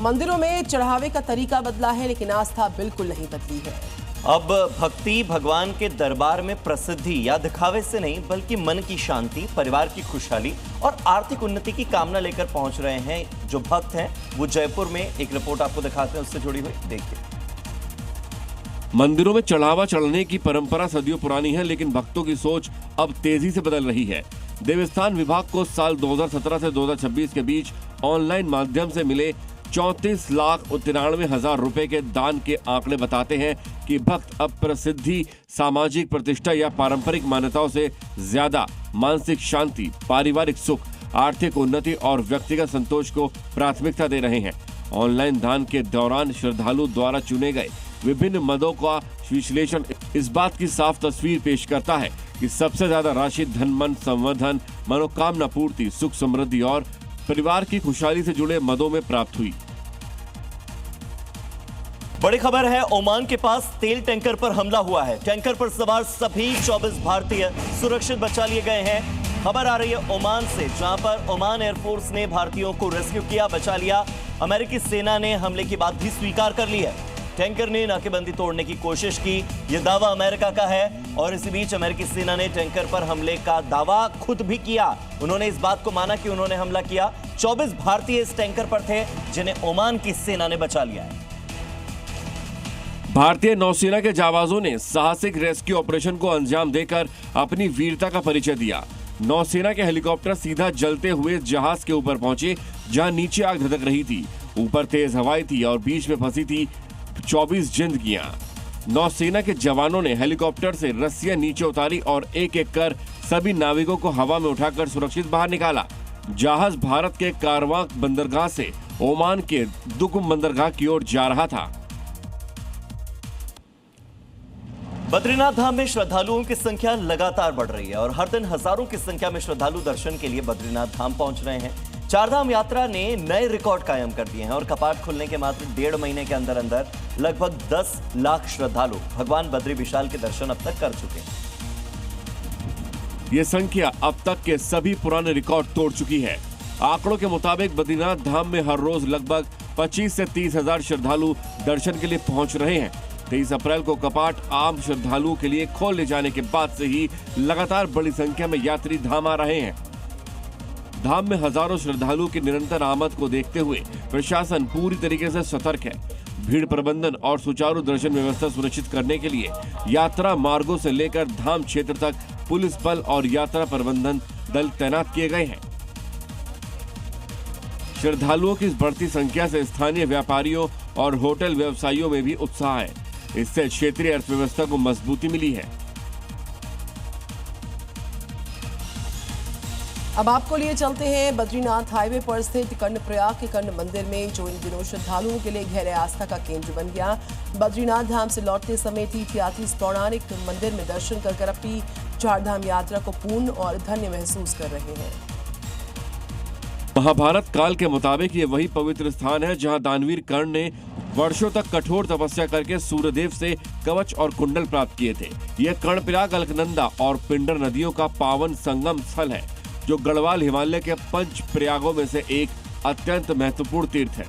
मंदिरों में चढ़ावे का तरीका बदला है, लेकिन आस्था बिल्कुल नहीं बदली है। अब भक्ति भगवान के दरबार में प्रसिद्धि या दिखावे से नहीं, बल्कि मन की शांति, परिवार की खुशहाली और आर्थिक उन्नति की कामना लेकर पहुंच रहे हैं जो भक्त हैं। वो जयपुर में एक रिपोर्ट आपको दिखाते हैं, उससे जुड़ी हुई, देखिए। मंदिरों में चढ़ावा चढ़ने की परंपरा सदियों पुरानी है, लेकिन भक्तों की सोच अब तेजी से बदल रही है। देवस्थान विभाग को साल 2017 से 2026 के बीच ऑनलाइन माध्यम से मिले 34,93,000 रुपए के दान के आंकड़े बताते हैं कि भक्त अब प्रसिद्धि, सामाजिक प्रतिष्ठा या पारंपरिक मान्यताओं से ज्यादा मानसिक शांति, पारिवारिक सुख, आर्थिक उन्नति और व्यक्तिगत संतोष को प्राथमिकता दे रहे हैं। ऑनलाइन दान के दौरान श्रद्धालु द्वारा चुने गए विभिन्न मदों का विश्लेषण इस बात की साफ तस्वीर पेश करता है कि सबसे ज्यादा राशि धन, मन संवर्धन, मनोकामना पूर्ति, सुख समृद्धि और परिवार की खुशहाली से जुड़े मदों में प्राप्त हुई। बड़ी खबर है, ओमान के पास तेल टैंकर पर हमला हुआ है। टैंकर पर सवार सभी 24 भारतीय सुरक्षित बचा लिए गए हैं। खबर आ रही है ओमान से, जहां पर ओमान एयरफोर्स ने भारतीयों को रेस्क्यू किया, बचा लिया। अमेरिकी सेना ने हमले की बात भी स्वीकार कर ली है। टैंकर ने नाकेबंदी तोड़ने की कोशिश की, यह दावा अमेरिका का है। और इसी बीच अमेरिकी सेना ने टैंकर पर हमले का दावा खुद भी किया। उन्होंने इस बात को माना कि उन्होंने हमला किया। 24 भारतीय इस टैंकर पर थे, जिन्हें ओमान की सेना ने बचा लिया है। भारतीय नौसेना के जाबाजों ने साहसिक रेस्क्यू ऑपरेशन को अंजाम देकर अपनी वीरता का परिचय दिया। नौसेना के हेलीकॉप्टर सीधा जलते हुए जहाज के ऊपर पहुंचे, जहां नीचे आग धधक रही थी। ऊपर तेज हवाएं थी और बीच में फंसी थी 24 जिंदगियां। नौसेना के जवानों ने हेलीकॉप्टर से रस्सियां नीचे उतारी और एक एक कर सभी नाविकों को हवा में उठाकर सुरक्षित बाहर निकाला। जहाज भारत के कारवां बंदरगाह से ओमान के दुकुम बंदरगाह की ओर जा रहा था। बद्रीनाथ धाम में श्रद्धालुओं की संख्या लगातार बढ़ रही है और हर दिन हजारों की संख्या में श्रद्धालु दर्शन के लिए बद्रीनाथ धाम पहुंच रहे हैं। चारधाम यात्रा ने नए रिकॉर्ड कायम कर दिए हैं और कपाट खुलने के मात्र 1.5 महीने के अंदर अंदर लगभग 10 लाख श्रद्धालु भगवान बद्री विशाल के दर्शन अब तक कर चुके हैं। ये संख्या अब तक के सभी पुराने रिकॉर्ड तोड़ चुकी है। आंकड़ों के मुताबिक बद्रीनाथ धाम में हर रोज लगभग 25 से 30 हजार श्रद्धालु दर्शन के लिए पहुंच रहे हैं। 23 अप्रैल को कपाट आम श्रद्धालुओं के लिए खोल ले जाने के बाद से ही लगातार बड़ी संख्या में यात्री धाम आ रहे हैं। धाम में हजारों श्रद्धालुओं की निरंतर आमद को देखते हुए प्रशासन पूरी तरीके से सतर्क है। भीड़ प्रबंधन और सुचारू दर्शन व्यवस्था सुनिश्चित करने के लिए यात्रा मार्गों से लेकर धाम क्षेत्र तक पुलिस बल और यात्रा प्रबंधन दल तैनात किए गए हैं। श्रद्धालुओं की इस बढ़ती संख्या से स्थानीय व्यापारियों और होटल व्यवसायियों में भी उत्साह है। इससे क्षेत्रीय अर्थव्यवस्था को मजबूती मिली है। अब आपको लिए चलते हैं बद्रीनाथ हाईवे पर स्थित कर्णप्रयाग के कर्ण मंदिर में, जो इन दिनों श्रद्धालुओं के लिए गहरे आस्था का केंद्र बन गया। बद्रीनाथ धाम से लौटते समय तीर्थयात्री इस पौराणिक मंदिर में दर्शन कर अपनी चारधाम यात्रा को पूर्ण और धन्य महसूस कर रहे हैं। महाभारत काल के मुताबिक ये वही पवित्र स्थान है जहां दानवीर कर्ण ने वर्षों तक कठोर तपस्या करके सूर्यदेव से कवच और कुंडल प्राप्त किए थे। यह कर्णप्रयाग, अलकनंदा और पिंडर नदियों का पावन संगम स्थल है, जो गढ़वाल हिमालय के 5 प्रयागों में से एक अत्यंत महत्वपूर्ण तीर्थ है।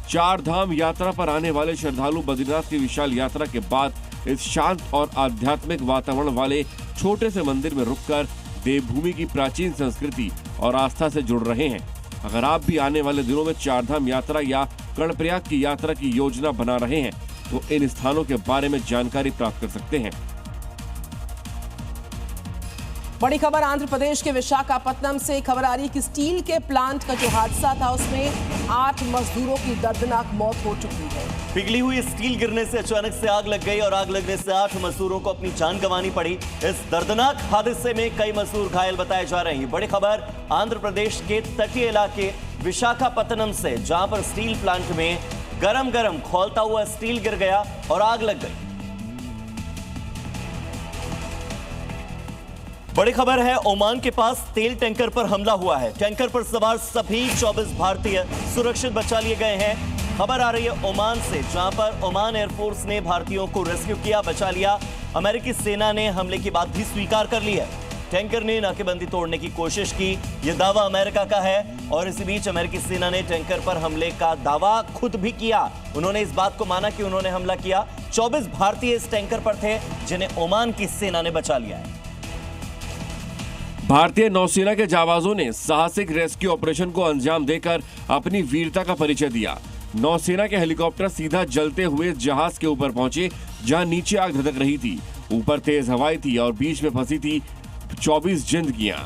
चार धाम यात्रा पर आने वाले श्रद्धालु बद्रीनाथ की विशाल यात्रा के बाद इस शांत और आध्यात्मिक वातावरण वाले छोटे से मंदिर में रुककर देवभूमि की प्राचीन संस्कृति और आस्था से जुड़ रहे हैं। अगर आप भी आने वाले दिनों में चारधाम यात्रा या कर्णप्रयाग की यात्रा की योजना बना रहे हैं तो इन स्थानों के बारे में जानकारी प्राप्त कर सकते हैं। बड़ी खबर आंध्र प्रदेश के विशाखापत्तनम से खबर आ रही है कि स्टील के प्लांट का जो हादसा था उसमें 8 मजदूरों की दर्दनाक मौत हो चुकी है। पिघली हुई स्टील गिरने से अचानक से आग लग गई और आग लगने से 8 मजदूरों को अपनी जान गंवानी पड़ी। इस दर्दनाक हादसे में कई मजदूर घायल बताए जा रहे हैं। बड़ी खबर आंध्र प्रदेश के तटीय इलाके विशाखापत्तनम से, जहां पर स्टील प्लांट में गरम खौलता हुआ स्टील गिर गया और आग लग गई। बड़ी खबर है, ओमान के पास तेल टैंकर पर हमला हुआ है। टैंकर पर सवार सभी 24 भारतीय सुरक्षित बचा लिए गए हैं। खबर आ रही है ओमान से, जहां पर ओमान एयरफोर्स ने भारतीयों को रेस्क्यू किया, बचा लिया। अमेरिकी सेना ने हमले की बात भी स्वीकार कर ली है। टैंकर ने नाकेबंदी तोड़ने की कोशिश की। यह दावा अमेरिका का है और इसी बीच अमेरिकी सेना ने टैंकर पर हमले का दावा खुद भी किया। उन्होंने इस बात को माना कि उन्होंने हमला किया। 24 भारतीय इस टैंकर पर थे जिन्हें ओमान की सेना ने बचा लिया है। भारतीय नौसेना के जाबाजों ने साहसिक रेस्क्यू ऑपरेशन को अंजाम देकर अपनी वीरता का परिचय दिया। नौसेना के हेलीकॉप्टर सीधा जलते हुए जहाज के ऊपर पहुंचे, जहां नीचे आग धधक रही थी। ऊपर तेज हवाएं थी और बीच में फंसी थी 24 जिंदगियां।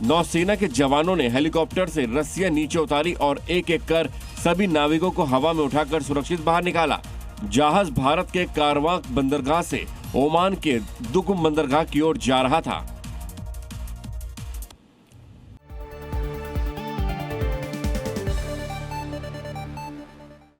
नौसेना के जवानों ने हेलीकॉप्टर से रस्सियां नीचे उतारी और एक एक कर सभी नाविकों को हवा में उठाकर सुरक्षित बाहर निकाला। जहाज भारत के कारवां बंदरगाह से ओमान के दुकुम बंदरगाह की ओर जा रहा था।